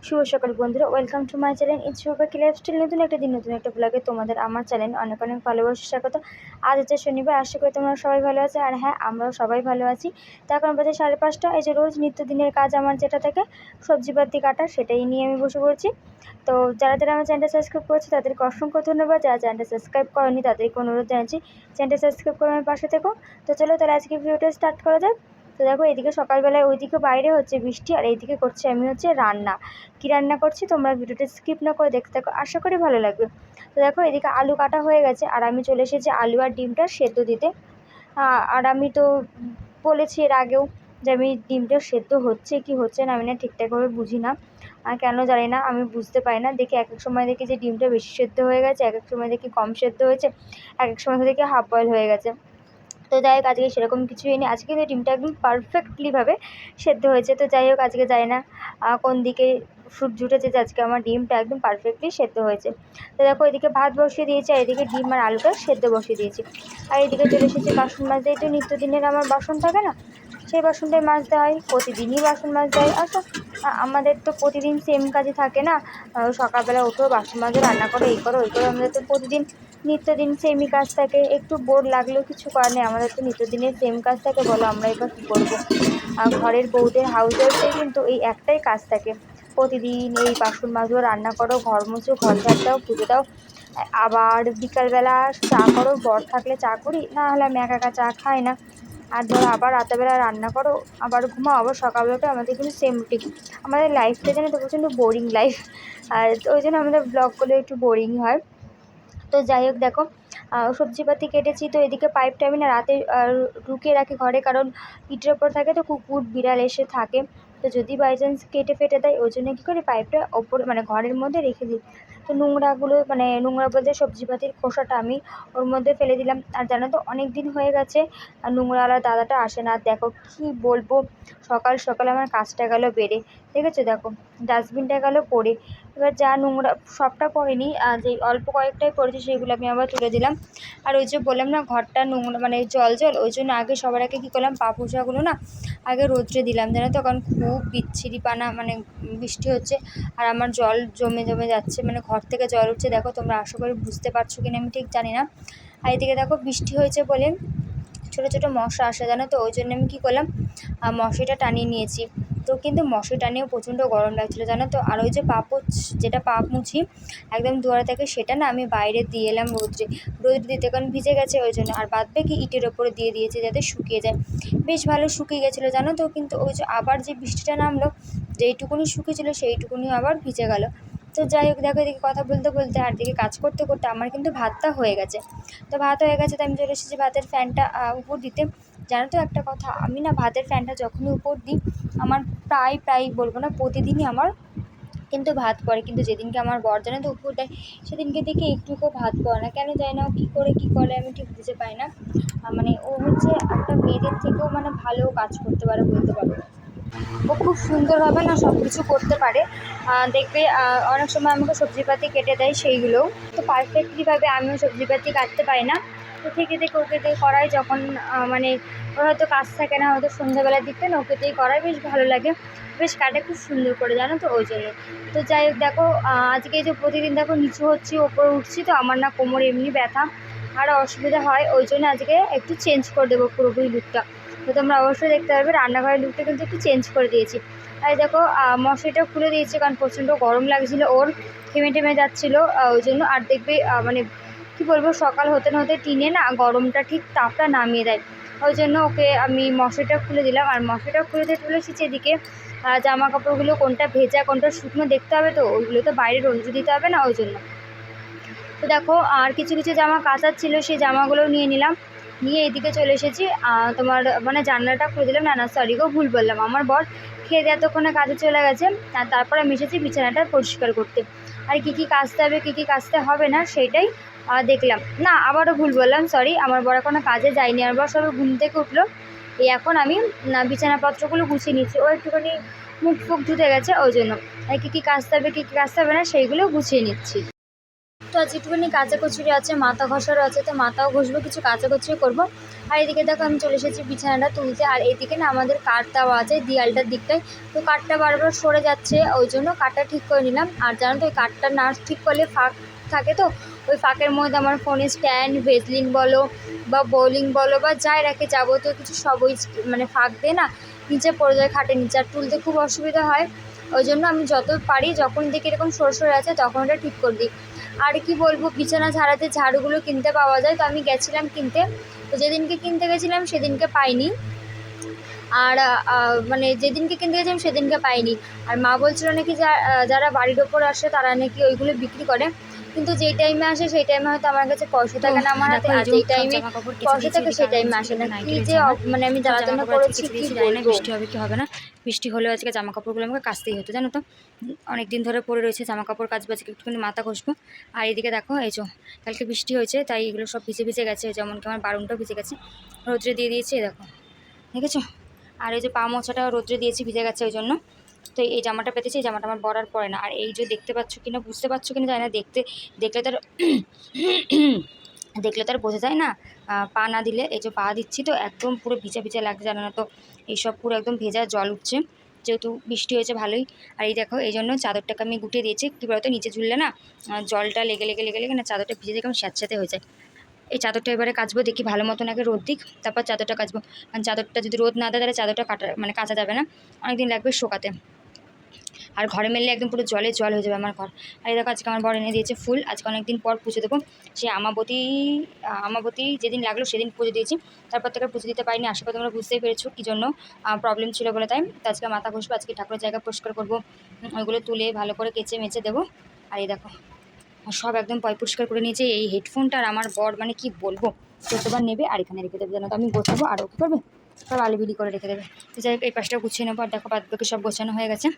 শুভ সকাল বন্ধুরা, welcome to my channel it's কি লাইফস্টাইল। নতুন একটা দিন, নতুন একটা ব্লগে তোমাদের আমার চ্যানেল অনেক অনেক ভালোবাসা স্বাগত। আজ হচ্ছে শনিবার, আশা করি তোমরা সবাই ভালো আছো। আর হ্যাঁ, আমরাও সবাই ভালো আছি। তো এখন বাজে 5:30। এই যে রোজ নিত্যদিনের কাজ আমার যেটা থাকে সবজিপাতি কাটা, সেটাই নিয়ে আমি বসে পড়ছি। তো যারা যারা আমার চ্যানেলটা সাবস্ক্রাইব করেছে তাদেরকে অসংখ্য ধন্যবাদ। যারা চ্যানেলটা সাবস্ক্রাইব করেনি তাদেরকে অনুরোধ জানাচ্ছি চ্যানেলটা সাবস্ক্রাইব করে আমার পাশে থেকো। তো চলো তাহলে আজকে ভিডিওটা স্টার্ট করা যাক। তো দেখো, এদিকে সকালবেলায় ওইদিকে বাইরে হচ্ছে বৃষ্টি, আর এইদিকে করছি আমি হচ্ছে রান্না। কী রান্না করছি তোমরা ভিডিওটা স্কিপ না করে দেখতে থাকো, আশা করি ভালো লাগবে। তো দেখো, এদিকে আলু কাটা হয়ে গেছে আর আমি চলে এসেছি আলু আর ডিমটা সেদ্ধ দিতে। আর আমি তো বলেছি এর আগেও যে আমি ডিমটা সেদ্ধ হচ্ছে কি হচ্ছে না আমি না ঠিকঠাকভাবে বুঝি না। কেন জানি না, আমি বুঝতে পারি না। দেখি এক এক সময় দেখি যে ডিমটা বেশি সেদ্ধ হয়ে গেছে, এক এক সময় দেখি কম সেদ্ধ হয়েছে, এক এক সময় দেখি হাফ বয়েল হয়ে গেছে। তো যাই হোক, আজকে সেরকম কিছুই নেই। আজকে কিন্তু ডিমটা একদম পারফেক্টলিভাবে সেদ্ধ হয়েছে। তো যাই হোক, আজকে জানি না কোন দিকে সূর্য উঠেছে যে আজকে আমার ডিমটা একদম পারফেক্টলি সেদ্ধ হয়েছে। তো দেখো, এদিকে ভাত বসিয়ে দিয়েছি আর এদিকে ডিম আর আলুটা সেদ্ধ বসিয়ে দিয়েছি। আর এদিকে চলে এসেছি বাসন মাজতে। এই তো নিত্যদিনের আমার বাসন থাকে না, সেই বাসনটাই মাজতে হয়। প্রতিদিনই বাসন মাজতে হয়। আমাদের তো প্রতিদিন সেম কাজই থাকে না। সকালবেলা উঠো, বাসন মাজো, রান্না করো, এই করো ওই করো। আমাদের তো প্রতিদিন নিত্যদিন সেমই কাজ থাকে। একটু বোর লাগলেও কিছু করার নেই, আমাদের তো নিত্যদিনের সেম কাজ থাকে। বলো আমরা এবার কী করবো? ঘরের বউদের, হাউস ওয়াইফদের কিন্তু এই একটাই কাজ থাকে, প্রতিদিন এই বাসন মাজো, রান্না করো, ঘর মুছো, ঘর ঝাড় দাও, পুজো দাও। আবার বিকালবেলা চা করো, বর থাকলে চা করি, না হলে আমি একা একা চা খাই না। আর ধরো আবার রাতেরবেলা রান্না করো, আবার ঘুমাও, আবার সকালবেলাটা আমাদের কিন্তু সেম রুটিন। আমাদের লাইফটা যেন তো প্রচণ্ড বোরিং লাইফ। আর ওই জন্য আমাদের ব্লগগুলো একটু বোরিং হয়। তো যাই হোক, দেখো সবজিপাতি কেটেছি। তো এদিকে পাইপটা আমি না রাতে ঢুকিয়ে রাখি ঘরে, কারণ ইটের ওপর থাকে তো কুকুর বিড়াল এসে থাকে। তো যদি বাই চান্স কেটে ফেটে দেয়, ওই জন্য কী করি পাইপটা ওপর মানে ঘরের মধ্যে রেখে দিই। তো নোংরাগুলো মানে নোংরা বলতে সবজিপাতির খোসাটা আমি ওর মধ্যে ফেলে দিলাম। আর জানো তো, অনেক দিন হয়ে গেছে আর নোংরাওয়ালা দাদাটা আসে না। দেখো কী বলবো, সকাল সকাল আমার কাজটা গেল বেড়ে। দেখেছো, দেখো ডাস্টবিনটা গেল পড়ে। এবার যা নোংরা, সবটা পড়েনি, যে অল্প কয়েকটাই পড়েছে সেগুলো আমি আবার তুলে দিলাম। আর ওই যে বললাম না ঘরটা নোংরা মানে জল জল, ওই জন্য আগে সবার আগে কী করলাম, পা পোছাগুলো না আগে রোদ্রে দিলাম, জানো তো। কারণ খুব বিচ্ছিরি পানা, মানে বৃষ্টি হচ্ছে আর আমার জল জমে জমে যাচ্ছে, মানে ঘর থেকে জল উঠছে। দেখো তোমরা আশা করি বুঝতে পারছো কিনা আমি ঠিক জানি না। আর এদিকে দেখো, বৃষ্টি হয়েছে বলে ছোটো ছোটো মশা আসে, জানো তো। ওই জন্য আমি কী করলাম, মশারিটা টানিয়ে নিয়েছি। তো কিন্তু মশারি টানিয়েও প্রচণ্ড গরম লাগছিলো, জানো তো। আর ওই যে যেটা পা মুছি একদম দুয়ারে থাকে, সেটা না আমি বাইরে দিয়ে এলাম রোদ্রে দিতে, কারণ ভিজে গেছে ওই জন্য। আর বাদ বাকি ইটের ওপরে দিয়ে দিয়েছে যাতে শুকিয়ে যায়। বেশ ভালো শুকিয়ে গেছিলো, জানো তো। কিন্তু ওই যে আবার যে বৃষ্টিটা নামলো, যেইটুকুনি শুকিয়েছিলো সেইটুকুনি আবার ভিজে গেল। তো যাই হোক, দেখো এদিকে কথা বলতে বলতে আর দিকে কাজ করতে করতে আমার কিন্তু ভাতটা হয়ে গেছে। তো ভাত হয়ে গেছে, তো আমি চলে এসেছি ভাতের ফ্যানটা উপর দিতে। জানো তো একটা কথা, আমি না ভাতের ফ্যানটা যখনই উপর দিই, আমার প্রায় বলবো না প্রতিদিনই আমার কিন্তু ভাত পড়ে। কিন্তু যেদিনকে আমার বর জানে তো উপর দেয়, সেদিনকে দেখি একটুকুও ভাত পড়ে না। কেন যায় না, ও কী করে আমি ঠিক বুঝে পাই না। মানে ও হচ্ছে একটা মেয়েদের থেকেও মানে ভালো কাজ করতে পারে বলতে পারো। ও খুব সুন্দরভাবে না সব কিছু করতে পারে। দেখবে অনেক সময় আমাকে সবজিপাতি কেটে দেয়, সেইগুলোও তো পারফেক্টলিভাবে আমিও সবজিপাতি কাটতে পারি না। তো থেকে থেকে ওকে দিয়ে করাই, যখন মানে ওর হয়তো কাজ থাকে না, হয়তো সন্ধ্যাবেলার দিকটা না ওকে দিয়ে করাই বেশ ভালো লাগে। বেশ কাটে খুব সুন্দর করে, জানো তো, ওই জন্য। তো যাই হোক, দেখো আজকে এই যে প্রতিদিন দেখো নিচু হচ্ছি ওপরে উঠছি, তো আমার না কোমরে এমনি ব্যথা আর অসুবিধা হয়, ওই জন্য আজকে একটু চেঞ্জ করে দেবো পুরোপুরি লুকটা। তো তোমরা অবশ্যই দেখতে পারবে রান্নাঘরের লুকটা কিন্তু একটু চেঞ্জ করে দিয়েছি। আর দেখো মশারিটা খুলে দিয়েছি, কারণ প্রচণ্ড গরম লাগছিলো ওর, টেমে যাচ্ছিলো ওই জন্য। আর দেখবে মানে কী বলবো, সকাল হতে না হতে টিনে না গরমটা ঠিক তাপটা নামিয়ে দেয়, ওই জন্য ওকে আমি মশারিটা খুলে দিলাম। আর মশারিটা খুলে দিয়ে তুলে এসেছি এদিকে জামা কাপড়গুলো কোনটা ভেজা কোনটা শুকনো দেখতে হবে, তো ওইগুলো তো বাইরে রোদ্রে দিতে হবে না, ওই জন্য। তো দেখো আর কিছু কিছু জামা কাচার ছিল, সেই জামাগুলোও নিয়ে নিলাম, নিয়ে এদিকে চলে এসেছি। তোমার মানে জানলাটা খুলে দিলাম, না সরি গো, ভুল বললাম। আমার বর খেয়ে দিয়ে এতক্ষণে কাজে চলে গেছে, আর তারপর আমি এসেছি বিছানাটা পরিষ্কার করতে। আর কী কী কাচতে হবে কী কী কাচতে হবে না সেইটাই দেখলাম। না, আবারও ভুল বললাম, সরি। আমার বর এখনও কাজে যায়নি, আমার বর সবে ঘুম থেকে উঠলো। এই এখন আমি বিছানাপত্রগুলো গুছিয়ে নিচ্ছি, ও একটুখানি মুখ ধুতে গেছে, ওই জন্য। আর কী কী কাচতে হবে কী কী কাচতে হবে না সেইগুলো গুছিয়ে নিচ্ছি। তো আজ একটুখানি কাচাকুচুরি আছে, মাথা ঘষারও আছে, তো মাথাও ঘষবো, কিছু কাচাকুচুরি করবো। আর এদিকে দেখো আমি চলে এসেছি বিছানাটা তুলতে। আর এইদিকে না আমাদের কাঠ দেওয়া আছে দেয়ালটার দিকটায়, তো কাঠটা বারবার সরে যাচ্ছে, ওই জন্য কাঠটা ঠিক করে নিলাম। আর জানো তো ওই কাঠটা না ঠিক করলে ফাঁক থাকে, তো ওই ফাঁকের মধ্যে আমার ফোনের স্ট্যান্ড, ভেসলিন বলো বা বোলিং বলো বা যাই রাখে যাবতীয় কিছু সব ওই মানে ফাঁক দিয়ে না নিচে পড়ে যায় খাটের নিচে, আর তুলতে খুব অসুবিধা হয়। ওই জন্য আমি যত পারি যখন দেখি এরকম সরে আছে তখন ওটা ঠিক করে দিই। আর কি বলবো, বিছানা ঝাড়াতে ঝাড়ুগুলো কিনতে পাওয়া যায়, তো আমি গেছিলাম কিনতে, তো যেদিনকে কিনতে গেছিলাম সেদিনকে পাইনি। আর মানে যেদিনকে কিনতে গেছিলাম সেদিনকে পাইনি। আর মা বলছিল নাকি যারা বাড়ির ওপর আসে তারা নাকি ওইগুলো বিক্রি করে, কিন্তু যেই টাইমে আসে সেই টাইমে হয়তো আমার কাছে পয়সা থাকে না আমার হাতে, আর যেই টাইমে পয়সা থাকে সেই টাইমে আসে না। কি যে মানে আমি জ্বালাতনা করেছি কি বলবো। বৃষ্টি হবে কি হবে না, বৃষ্টি হলেও আজকে জামা কাপড়গুলো আমাকে কাচতেই হতো, জানো তো অনেক দিন ধরে পড়ে রয়েছে জামা কাপড়, কাচবো আজকে একটুখানি মাথা ঘষবো। আর এদিকে দেখো এই যে কালকে বৃষ্টি হয়েছে তাই এগুলো সব ভিজে ভিজে গেছে, যেমন কি আমার বারুনটাও ভিজে গেছে, রোদ্রে দিয়ে দিয়েছি দেখো, দেখেছো। আর এই যে পা মোছাটা রোদ্রে দিয়েছি, ভিজে গেছে ওই জন্য। তো এই জামাটা পেতেছি, এই জামাটা আমার বরার পরে না। আর এই যে দেখতে পাচ্ছ কিনা বুঝতে পারছো কিনা জানি না, দেখলে তার দেখলে তার বোঝা যায় না, পা না দিলে এই যে পা দিচ্ছি তো একদম পুরো ভিজা ভিজা লাগছে, জানো না তো এইসব পুরো একদম ভেজা জল উঠছে, যেহেতু বৃষ্টি হয়েছে ভালোই। আর এই দেখো এই জন্য চাদরটাকে আমি গুটিয়ে দিয়েছি, কী বলতো নিচে ঝুললে না জলটা লেগে লেগে লেগে লেগে না চাদরটা ভিজে দেখে স্যাঁতস্যাঁতে হয়ে যায়। এই চাদরটা এবারে কাচবো, দেখি ভালো মতন আগে রোদ দিক, তারপর চাদরটা কাচবো, কারণ চাদরটা যদি রোদ না দেয় তাহলে চাদরটা কাচা যাবে না, অনেকদিন লাগবে শোকাতে। আর ঘরে মেললে একদম পুরো জলে জল হয়ে যাবে আমার ঘর। আর এই দেখো আজকে আমার বর এনে দিয়েছে ফুল, আজকে অনেকদিন পর পুজো দেবো। সে আমাবতী যেদিন লাগলো সেদিন পুজো দিয়েছি, তারপর থেকে পুজো দিতে পারিনি। আশা করি তোমরা বুঝতেই পেরেছো কী জন্য, প্রবলেম ছিল বলে, তাই তো আজকে মাথা ঘষবো, আজকে ঠাকুরের জায়গা পরিষ্কার করবো, ওইগুলো তুলে ভালো করে কেচে মেচে দেবো। আর এই দেখো সব একদম পরিষ্কার করে নিয়েছে। এই হেডফোনটা আর আমার বর মানে কি বলবো, যতবার নেবে আর এখানে রেখে দেবে, জানো তো আমি গোছাবো আর ও কী করবে সব আলিবিলি করে রেখে দেবে। তো যাই হোক এই পাশটা গুছিয়ে নেবো। আর দেখো বাদ বাকি সব গোছানো হয়ে গেছে।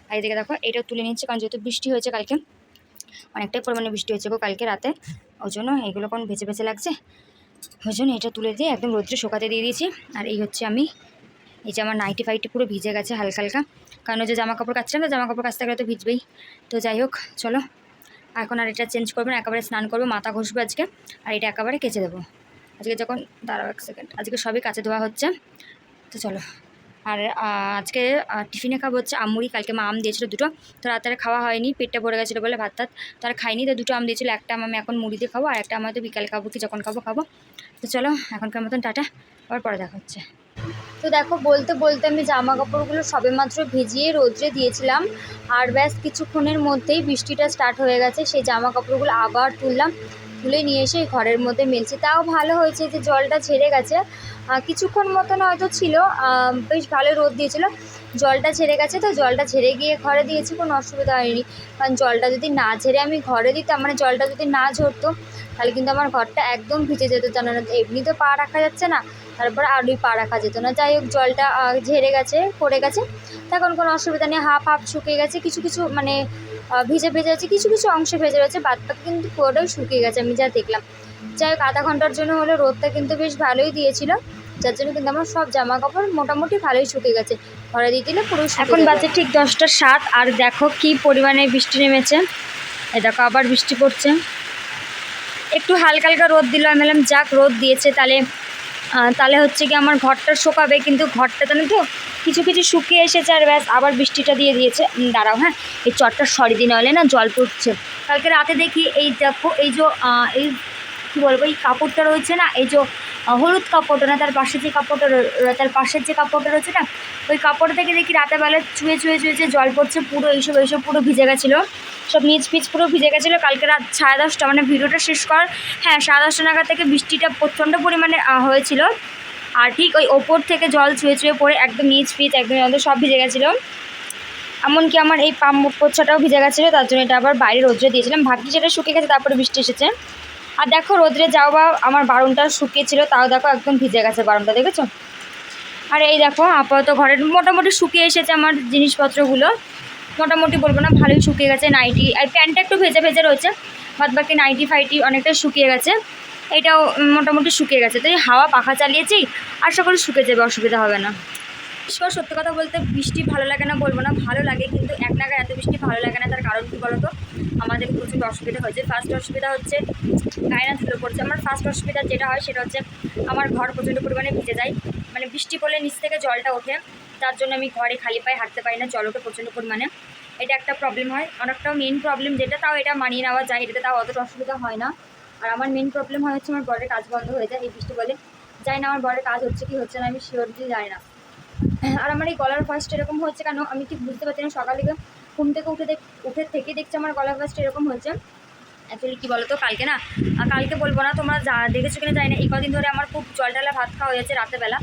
আর এদিকে দেখো এটাও তুলে নিচ্ছে, কারণ যেহেতু বৃষ্টি হয়েছে কালকে, অনেকটাই পরিমাণে বৃষ্টি হয়েছে গো কালকে রাতে, ওই জন্য এগুলো কোন ভেজে ভেজে লাগছে, ওই জন্য এটা তুলে দিয়ে একদম রোদ্রে শোকাতে দিয়ে দিয়েছি। আর এই হচ্ছে আমি, এই যে আমার নাইটি ফাইটি পুরো ভিজে গেছে হালকা হালকা, কারণ যে জামা কাপড় কাচছিলাম তো জামা কাপড় কাচতে গেলে তো ভিজবেই। তো যাই হোক চলো এখন আর এটা চেঞ্জ করবো না, একেবারে স্নান করবো, মাথা ঘষবো আজকে, আর এটা একেবারে কেচে দেবো আজকে যখন, দাঁড়াও এক সেকেন্ড, আজকে সবই কাচে ধোয়া হচ্ছে। তো চলো। আর আজকে টিফিনে খাবো হচ্ছে আমুড়ি, কালকে মা আম দিয়েছিলো দুটো, তো রাতে খাওয়া হয়নি, পেটটা ভরে গেছিলো বলে ভাত তো আর খাইনি, তো দুটো আম দিয়েছিলো, একটা আম আমি এখন মুড়ি দিয়ে খাবো আর একটা আম হয়তো বিকালে খাবো, কি যখন খাবো। তো চলো এখনকার মতন টাটা, আবার পরে দেখা হচ্ছে। তো দেখো বলতে বলতে আমি জামা কাপড়গুলো সবেমাত্র ভিজিয়ে রোদ্রে দিয়েছিলাম, আর ব্যাস কিছুক্ষণের মধ্যেই বৃষ্টিটা স্টার্ট হয়ে গেছে। সেই জামা কাপড়গুলো আবার তুলে নিয়ে এসে ঘরের মধ্যে মেলছি। তাও ভালো হয়েছে যে জলটা ঝেড়ে গেছে, কিছুক্ষণ মতন হয়তো ছিল, বেশ ভালো রোদ দিয়েছিল, জলটা ঝেড়ে গেছে, তো জলটা ঝেড়ে গিয়ে ঘরে দিয়েছি, কোনো অসুবিধা হয়নি। কারণ জলটা যদি না ঝেড়ে আমি ঘরে দিতাম, মানে জলটা যদি না ঝরতো তাহলে কিন্তু আমার ঘরটা একদম ভিজে যেত, জানো না, এমনি তো পা রাখা যাচ্ছে না, তারপর আরই পা রাখা যেত না। যাই হোক জলটা ঝেড়ে গেছে, পড়ে গেছে, তখন কোনো অসুবিধা নেই, হাফ শুকিয়ে গেছে, কিছু কিছু মানে ভিজে ভেজে আছে, কিছু কিছু অংশে ভেজে রয়েছে, বাদ বাকি কিন্তু পুরোটাই শুকিয়ে গেছে আমি যা দেখলাম। যাই হোক আধা ঘন্টার জন্য হলে রোদটা কিন্তু বেশ ভালোই দিয়েছিল, যার জন্য কিন্তু আমার সব জামা কাপড় মোটামুটি ভালোই শুকিয়ে গেছে, ঘরে দিয়ে দিলে পুরো। এখন বাজে ঠিক 10টা 7, আর দেখো কি পরিমাণে বৃষ্টি নেমেছে, এই দেখো আবার বৃষ্টি পড়ছে। একটু হালকা হালকা রোদ দিল, আমি বললাম যাক রোদ দিয়েছে, তাহলে হচ্ছে কি আমার ঘরটা শোকাবে, কিন্তু ঘরটা জানো তো কিছু কিছু শুকিয়ে এসেছে, আর ব্যাস আবার বৃষ্টিটা দিয়ে দিয়েছে। দাঁড়াও হ্যাঁ, এই চটটা সরিয়ে হলে না জল পড়ছে। কালকে রাতে দেখি এই দেখো এই যে এই কী বলবো, এই কাপড়টা রয়েছে না, এই যে হলুদ কাপড়টা না, তার পাশের যে কাপড়টা রয়েছে না, ওই কাপড় থেকে দেখি রাতেবেলা চুয়ে যে জল পড়ছে, পুরো এইসব পুরো ভিজে গেছিলো, সব নিচ পিচ পুরো ভিজে গেছিলো। কালকে রাত 10:30 মানে ভিডিওটা শেষ করার 10:30 নাগাদ থেকে বৃষ্টিটা প্রচণ্ড পরিমাণে হয়েছিল, আর ঠিক ওই ওপর থেকে জল চুয়ে পড়ে একদম নিচ পিচ একদম সব ভিজে গেছিলো, এমনকি আমার এই পোছাটাও ভিজে গেছিলো, তার জন্য এটা আবার বাইরে রোদ্রে দিয়েছিলাম, ভাগ্যি সেটা শুকিয়ে গেছে, তারপরে বৃষ্টি এসেছে। আর দেখো রোদ্রে যাও বা আমার বারুনটা শুকিয়েছিল, তাও দেখো একদম ভিজে গেছে বারুনটা, দেখেছো। আর এই দেখো আপাতত ঘরের মোটামুটি শুকিয়ে এসেছে আমার জিনিসপত্রগুলো, মোটামুটি বলবো না ভালোই শুকিয়ে গেছে। নাইটি আর প্যান্টটা একটু ভেজে ভেজে রয়েছে, বাদ বাকি নাইটি ফাইটি অনেকটাই শুকিয়ে গেছে, এটাও মোটামুটি শুকিয়ে গেছে। তো এই হাওয়া পাখা চালিয়েছি, আশা করি শুকিয়ে যাবে, অসুবিধা হবে না। সত্যি কথা বলতে বৃষ্টি ভালো লাগে না বলবো না, ভালো লাগে, কিন্তু এক নাগায় এত বৃষ্টি ভালো লাগে না। তার কারণ কী বলো তো, আমাদের আমাদের প্রচুর অসুবিধা হয়েছে। ফার্স্ট অসুবিধা হচ্ছে গায়ে না ধুলো পড়ছে। আমার ফার্স্ট অসুবিধা যেটা হয় সেটা হচ্ছে আমার ঘর প্রচণ্ড পরিমাণে ভিজে যায়, মানে বৃষ্টি পড়লে নিচ থেকে জলটা ওঠে, তার জন্য আমি ঘরে খালি পায়ে হাঁটতে পারি না, জল ওঠে প্রচণ্ড পরিমাণে। এটা একটা প্রবলেম হয়। অনেকটাও মেন প্রবলেম যেটা, তাও এটা মানিয়ে নেওয়া যায়, এটাতে তাও অতটা অসুবিধা হয় না। আর আমার মেন প্রবলেম হয় হচ্ছে আমার বরের কাজ বন্ধ হয়ে যায় এই বৃষ্টি বলে। জানি না আমার বরের কাজ হচ্ছে কি হচ্ছে না, আমি শিওরলি জানি না। আর আমার এই গলার ফার্স্ট এরকম হচ্ছে কেন আমি ঠিক বুঝতে পারছি না। সকালে ঘুম থেকে উঠে থেকে দেখছি আমার গলার ফার্স্ট এরকম হচ্ছে। অ্যাকচুয়ালি কী বলো তো, কালকে না, কালকে বলবো না, তোমরা যা দেখেছো কিনা জানি না, এই কদিন ধরে আমার খুব জল ঢালা ভাত খাওয়া হয়েছে রাতেবেলা।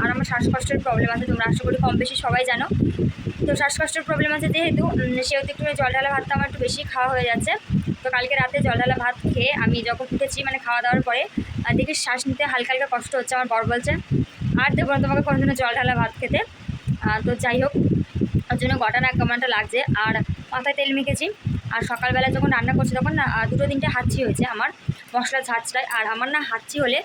আর আমার শ্বাসকষ্টের প্রবলেম আছে, তোমরা আশা করি কম বেশি সবাই জানো। তো শ্বাসকষ্টের প্রবলেম আছে যেহেতু, সেহেতু একটু জল ঢালা ভাতটা আমার একটু বেশি খাওয়া হয়ে যাচ্ছে। তো কালকে রাতে জল ঢালা ভাত খেয়ে আমি যখন উঠেছি, মানে খাওয়া দাওয়ার পরে দেখি শ্বাস নিতে হালকা হালকা কষ্ট হচ্ছে। আমার বর বলছে আর দেবো না তোমাকে কোনোদিনও জল ঢালা ভাত খেতে। তো যাই হোক, ওর জন্য গটা না কেমনটা লাগছে। আর মাথায় তেল মেখেছি। আর সকালবেলা যখন রান্না করছি তখন না 2-3টে হাঁচি হয়েছে আমার, মশলা ঝাঁচটায়। আর আমার না হাঁচি হলে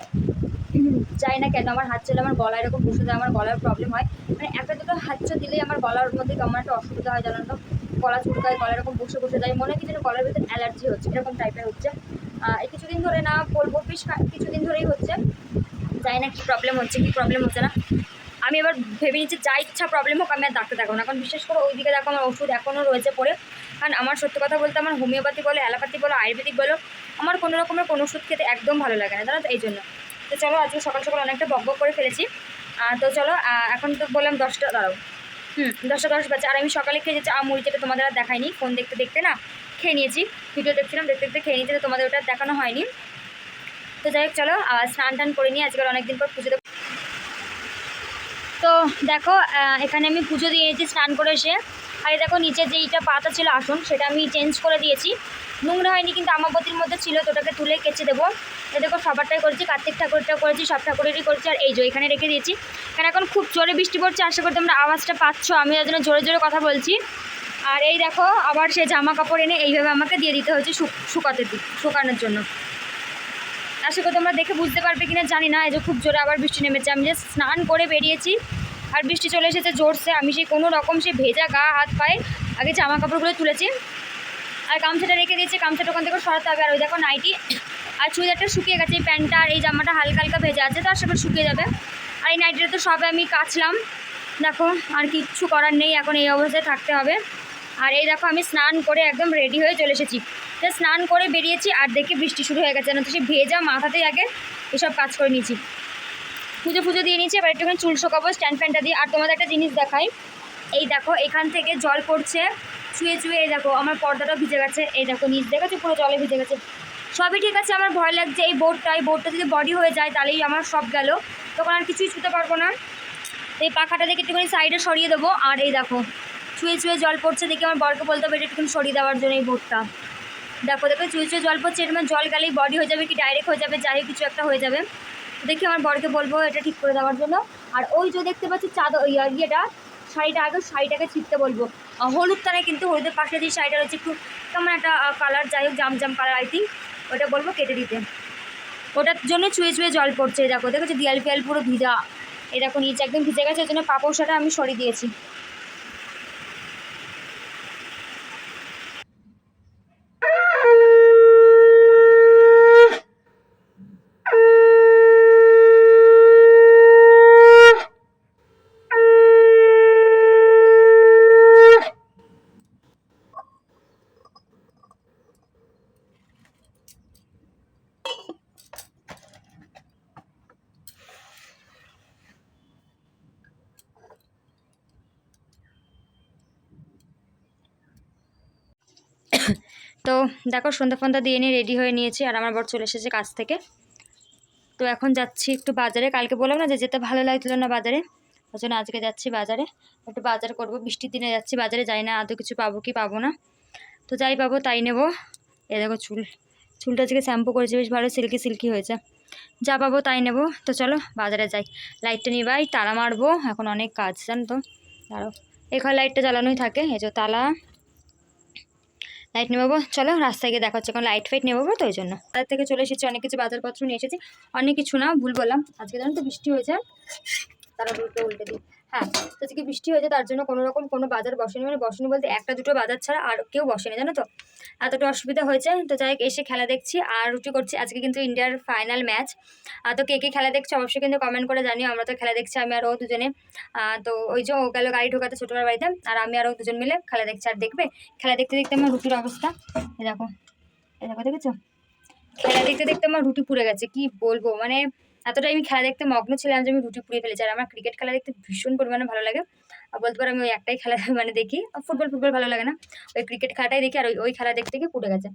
যাই না কেন, আমার হাঁচি হলে আমার গলা এরকম বসে যায়, আমার গলার প্রবলেম হয়। মানে একটা দুটো হাঁচি দিলেই আমার গলার মধ্যে কেমন একটা অসুবিধা হয়, জানো তো, গলা চুলকায়, গলা এরকম বসে বসে যায়, মনে হয় কি যেন গলার ভিতরে অ্যালার্জি হচ্ছে, এরকম টাইপের হচ্ছে। এই কিছুদিন ধরে না বলবো, বেশ কিছুদিন ধরেই হচ্ছে। জানি না কী প্রবলেম হচ্ছে না। আমি এবার ভেবে নিচ্ছি যা ইচ্ছা প্রবলেম হোক আমি আর ডাক্তার দেখাবো না, কারণ বিশেষ করে ওইদিকে দেখো আমার ওষুধ এখনও রয়েছে পড়ে। কারণ আমার সত্যি কথা বলতে আমার হোমিওপ্যাথি বলো, অ্যালোপ্যাথি বলো, আয়ুর্বেদিক বলো, আমার কোনো রকমের কোনো ওষুধ খেতে একদম ভালো লাগে না, জানো তো, এই জন্য। তো চলো, আজকে সকাল সকাল অনেকটা বক করে ফেলেছি। তো চলো, এখন তো বললাম 10টা, দাঁড়াও, 10টা 10 বাজে। আর আমি সকালে খেয়ে যাচ্ছি মুড়ি, যেটা তোমাদের আর দেখাইনি, ফোন দেখতে দেখতে না খেয়ে নিয়েছি, ভিডিও দেখছিলাম, দেখতে দেখতে খেয়ে নিয়েছি, তো তোমাদের ওটা দেখানো হয়নি। তো যাই হোক, চলো স্নান টান করে নিই, আজকাল অনেকদিন পর পুজো দেবো। তো দেখো, এখানে আমি পুজো দিয়েছি স্নান করে এসে। আর এই দেখো নিচে যে এইটা পাতা ছিল আসন, সেটা আমি চেঞ্জ করে দিয়েছি। নোংরা হয়নি কিন্তু আমাবতীর মধ্যে ছিল, তো ওটাকে তুলে কেচে দেবো। এ দেখো সবারটাই করেছি, কার্তিক ঠাকুরটাও করেছি, সব ঠাকুরেরই করেছি। আর এই যে এখানে রেখে দিয়েছি, কারণ এখন খুব জোরে বৃষ্টি পড়ছে, আশা করি তোমরা আওয়াজটা পাচ্ছ, আমি তার জন্য জোরে জোরে কথা বলছি। আর এই দেখো আবার সে জামা কাপড় এনে এইভাবে আমাকে দিয়ে দিতে হয়েছে শুকানোর জন্য। আশা করি তোমরা দেখে বুঝতে পারবে কিনা জানি না। এই যে খুব জোরে আবার বৃষ্টি নেমেছে, আমি যে স্নান করে বেরিয়েছি আর বৃষ্টি চলে এসেছে জোরসে। আমি সেই কোনো রকম সে ভেজা গা হাত পায়ে আগে জামা কাপড়গুলো তুলেছি, আর গামছাটা রেখে দিয়েছি, গামছাটা ওখান থেকে সরাতে হবে। আর ওই দেখো নাইটি আর চুড়িদারটা শুকিয়ে গেছে, এই প্যান্টটা আর এই জামাটা হালকা হালকা ভেজা আছে, তো আশা করি শুকিয়ে যাবে। আর এই নাইটিটা তো সবে আমি কাচলাম, দেখো আর কিচ্ছু করার নেই, এখন এই অবস্থায় থাকতে হবে। আর এই দেখো আমি স্নান করে একদম রেডি হয়ে চলে এসেছি। তো স্নান করে বেরিয়েছি আর দেখি বৃষ্টি শুরু হয়ে গেছে, না তো সে ভেজা মাথাতেই আগে এসব কাজ করে নিয়েছি, পুজো দিয়ে নিয়েছি। এবার একটুখানি চুল শোকাবো স্ট্যান্ড ফ্যানটা দিয়ে। আর তোমাদের একটা জিনিস দেখাই, এই দেখো এখান থেকে জল পড়ছে ছুঁয়ে ছুঁয়ে, এই দেখো আমার পর্দাটাও ভিজে গেছে, এই দেখো নিচ দেখেছো পুরো জলে ভিজে গেছে। সবই ঠিক আছে, আমার ভয় লাগছে এই বোর্ডটা যদি বডি হয়ে যায় তাহলেই আমার সব গেল, তখন আর কিছুই ছুঁতে পারবো না। এই পাখাটা দেখে একটুখানি সাইডে সরিয়ে দেবো। আর এই দেখো ছুঁয়ে ছুঁয়ে জল পড়ছে, দেখি আমার বরকে বলতে হবে এটা একটুখানি সরিয়ে দেওয়ার জন্য এই বোর্ডটা। দেখো ছুঁয়ে ছুঁয়ে জল পড়ছে, এর মানে জল গেলেই বডি হয়ে যাবে কি ডাইরেক্ট হয়ে যাবে, যাই হোক কিছু একটা হয়ে যাবে। দেখি আমার বরকে বলবো এটা ঠিক করে দেওয়ার জন্য। আর ওই যে দেখতে পাচ্ছি চাদর ইয়েটা শাড়িটা, আগে শাড়িটাকে ছিটতে বলবো। হলুদ তারায় কিন্তু হলুদের পাশে যে শাড়িটা রয়েছে একটু কেমন একটা কালার, যাই হোক জাম কালার আই থিঙ্ক, ওটা বলবো কেটে দিতে। ওটার জন্য ছুঁয়ে ছুঁয়ে জল পড়ছে, দেখো দিয়াল ফিয়াল পুরো ভিজা, এই দেখো নিচে একদম ভিজে গেছে, ওই জন্য পাপোশাটা আমি সরিয়ে দিয়েছি। তো দেখো সন্ধ্যা দিয়ে নিয়ে রেডি হয়ে নিয়েছি, আর আমার বর চলে এসেছে কাজ থেকে। তো এখন যাচ্ছি একটু বাজারে, কালকে বললাম না যে যেতে ভালো লাগছিল না বাজারে, ওই জন্য আজকে যাচ্ছি বাজারে, একটু বাজার করব। বৃষ্টির দিনে যাচ্ছি বাজারে, যাই না আদৌ কিছু পাবো কি পাবো না, তো যাই পাবো তাই নেবো। এ দেখো চুলটা আজকে শ্যাম্পু করেছি, বেশ ভালো সিল্কি হয়েছে, যা পাবো তাই নেবো। তো চলো বাজারে যাই, লাইটটা নিবাই, তালা মারবো, এখন অনেক কাজ জানো তো। আরও এখানে লাইটটা জ্বালানোই থাকে, এই যে তালা, লাইট নেবো। চলো রাস্তায় গিয়ে দেখা হচ্ছে, এখন লাইট ফাইট নেবো তো, ওই জন্য তার থেকে চলে এসেছি, অনেক কিছু বাজারপত্র নিয়ে এসেছি। অনেক কিছু না, ভুল বললাম, আজকে জানো তো বৃষ্টি হয়েছে, তারা উল্টে দিই। হ্যাঁ, তো আজকে বৃষ্টি হয়েছে তার জন্য কোনো রকম কোনো বাজার বসেনি, মানে বসেনি বলতে একটা দুটো বাজার ছাড়া আর কেউ বসেনি, জানো তো, এতটা অসুবিধা হয়েছে। তো যাই হোক, এসে খেলা দেখছি আর রুটি করছি। আজকে কিন্তু ইন্ডিয়ার ফাইনাল ম্যাচ। তো কে কে খেলা দেখছে অবশ্যই কিন্তু কমেন্ট করে জানিও। আমরা তো খেলা দেখছি, আমি আর ও দুজনে। তো ওই যে ও গেল গাড়ি ঢোকাতে ছোটবার বাড়িতে, আর আমি আর ও দুজন মিলে খেলা দেখছি। আর দেখবে খেলা দেখতে দেখতে আমার রুটির অবস্থা, এই দেখো, এই দেখো, দেখেছো? খেলা দেখতে দেখতে আমার রুটি পুড়ে গেছে, কি বলবো, মানে এতটাই আমি খেলা দেখতে মগ্ন ছিলাম যে আমি রুটি পুড়িয়ে ফেলেছি। আর আমার ক্রিকেট খেলা দেখতে ভীষণ পরিমাণে ভালো লাগে। আর বলতে পারো আমি ওই একটাই খেলা মানে দেখি, ফুটবল ফুটবল ভালো লাগে না, ওই ক্রিকেট খেলাটাই দেখি। আর ওই খেলা দেখতে গিয়ে পুড়ে গেছে।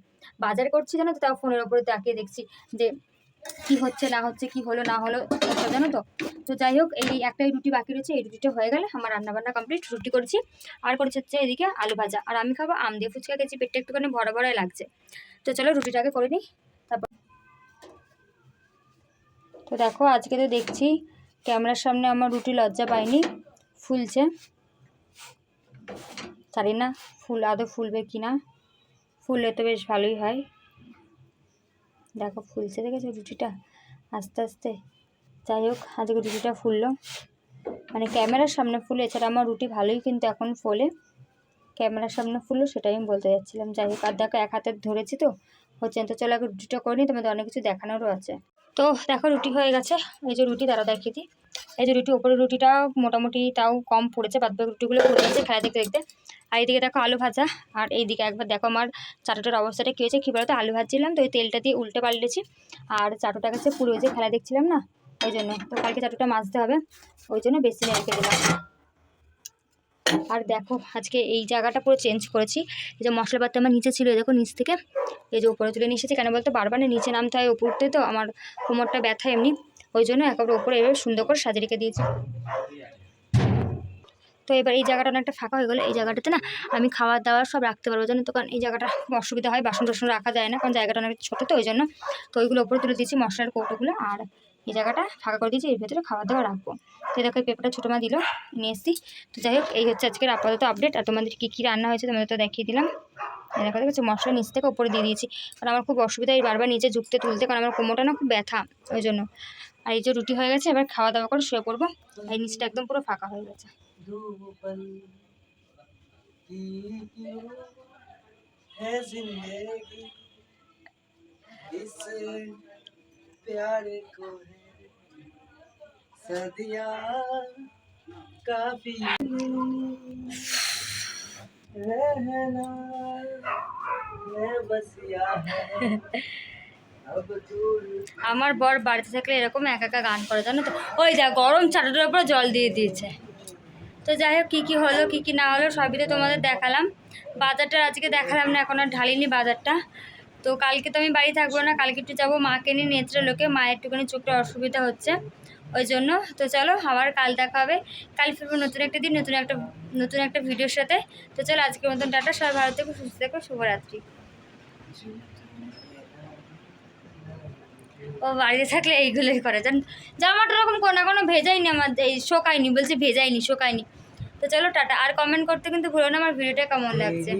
বাজার করছি জানো তো, তাও ফোনের ওপরে তাকিয়ে দেখছি যে কি হচ্ছে না হচ্ছে, কি হলো না হলো, সব জানো তো। তো যাই হোক, এই একটাই রুটি বাকি রয়েছে, এই রুটিটা হয়ে গেলে আমার রান্নাবান্না কমপ্লিট। রুটি করছি আর করেছে হচ্ছে এদিকে আলু ভাজা। আর আমি খাবো আম দিয়ে ফুচকা খেয়েছি, পেটটা একটুখানি ভরা ভরাই লাগছে। তো চলো রুটিটাকে করে নিই। তারপর তো দেখো, আজকে তো দেখছি ক্যামেরার সামনে আমার রুটি লজ্জা পায়নি, ফুলছে। জানি না আদৌ ফুলবে কি না, ফুললে তো বেশ ভালোই হয়। দেখো ফুলছে, দেখেছো রুটিটা আস্তে আস্তে। যাই হোক, আজকে রুটিটা ফুললো, মানে ক্যামেরার সামনে ফুলে, এছাড়া আমার রুটি ভালোই কিন্তু এখন ফোলে, ক্যামেরার সামনে ফুললো সেটাই আমি বলতে যাচ্ছিলাম। যাই হোক, আর দেখো এক হাতে ধরেছি তো হচ্ছে, তো চলো আগে রুটিটা করে নিই, তোমাদের অনেক কিছু দেখানোরও আছে। তো দেখো রুটি হয়ে গেছে, এই যে রুটি তারা দেখিয়ে দিই। এই যে রুটি, ওপরে রুটিটা মোটামুটি তাও কম পড়েছে, বাদ বাকি রুটিগুলো পড়ে গেছে খেলা দেখতে দেখতে। আর এইদিকে দেখো আলু ভাজা, আর এইদিকে একবার দেখো আমার চাটুটার অবস্থাটা কী হয়েছে। কী বলতো, আলু ভাজছিলাম তো ওই তেলটা দিয়ে উল্টে পাল্টেছি, আর চাটুটা গেছে পুরো, ওই যে খেলা দেখছিলাম না ওই জন্য। তো কালকে চাটুটা মাজতে হবে, ওই জন্য বেশি রেখে দিলাম। আর দেখো আজকে এই জায়গাটা পুরো চেঞ্জ করেছি। এই যে মশলাপাতি আমার নিচে ছিল, দেখো নিচ থেকে এই যে উপরে তুলে নিয়ে এসেছি। কেন বলতো, বারবার নিচে নামতে হয়, উপরতে তো আমার কোমরটা ব্যথা এমনি, ওই জন্য একেবারে উপরে এভাবে সুন্দর করে সাজিয়ে রেখে দিয়েছি। তো এবার এই জায়গাটা অনেকটা ফাঁকা হয়ে গেলো, এই জায়গাটাতে না আমি খাবার দাবার সব রাখতে পারবো, জানো তো, কারণ এই জায়গাটা খুব অসুবিধা হয়, বাসন টাসন রাখা যায় না, কারণ জায়গাটা অনেক ছোটো, তো ওই জন্য। তো ওইগুলো উপরে তুলে দিয়েছি মশলার কৌটোগুলো, আর এই জায়গাটা ফাঁকা করে দিয়েছি, এর ভেতরে খাবার দাবার রাখবো। তো দেখো এই পেপারটা ছোটো মা দিল, নিয়ে এসেছি। তো যাই হোক, এই হচ্ছে আজকের আপাতত আপডেট। আর তোমাদের কী কী রান্না হয়েছে তোমাদের তো দেখিয়ে দিলাম। দেখো দেখেছো, মশলা নিচ থেকে উপরে দিয়ে দিয়েছি, কারণ আমার খুব অসুবিধা এই বারবার নিচে ঝুঁকতে তুলতে, কারণ আমার কোমরটা না খুব ব্যথা, ওই জন্য। আর এই যে রুটি হয়ে গেছে, এবার খাওয়া দাওয়া করে শুয়ে পড়বো। এই নিচটা একদম পুরো ফাঁকা হয়ে গেছে। है जिंदगी इस प्यारे को है सदियां काफी रहना मैं बस है अब दूर। আমার বর বাড়িতে থাকলে এরকম একা একা গান করে, জানো তো। ওই যা গরম চাটাটার উপরে জল দিয়ে দিয়েছে। তো যাই হোক, কী কী হলো কী কী না হলো সবই তো তোমাদের দেখালাম। বাজারটা আজকে দেখালাম না, এখন আর ঢালিনি বাজারটা। তো কালকে তো আমি বাড়ি থাকবো না, কালকে একটু যাবো মাকে নিয়ে নেত্রলোকে, মায়ের একটুখানি চোখটা অসুবিধা হচ্ছে ওই জন্য। তো চলো আবার কাল দেখা হবে, কাল ফিরবো নতুন একটা দিন, নতুন একটা ভিডিওর সাথে। তো চলো আজকের মতন টাটা, সবাই ভালো থেকো, সুস্থ থেকো, শুভরাত্রি। ও বাড়িতে থাকলে এইগুলোই করে, জামাটা ওরকম কোনো ভেজাইনি, আমার এই শোকায়নি, বলছে ভেজাইনি শোকায়নি। তো চলো টাটা, আর কমেন্ট করতে কিন্তু ভুলো না আমার ভিডিওটা কেমন লাগছে।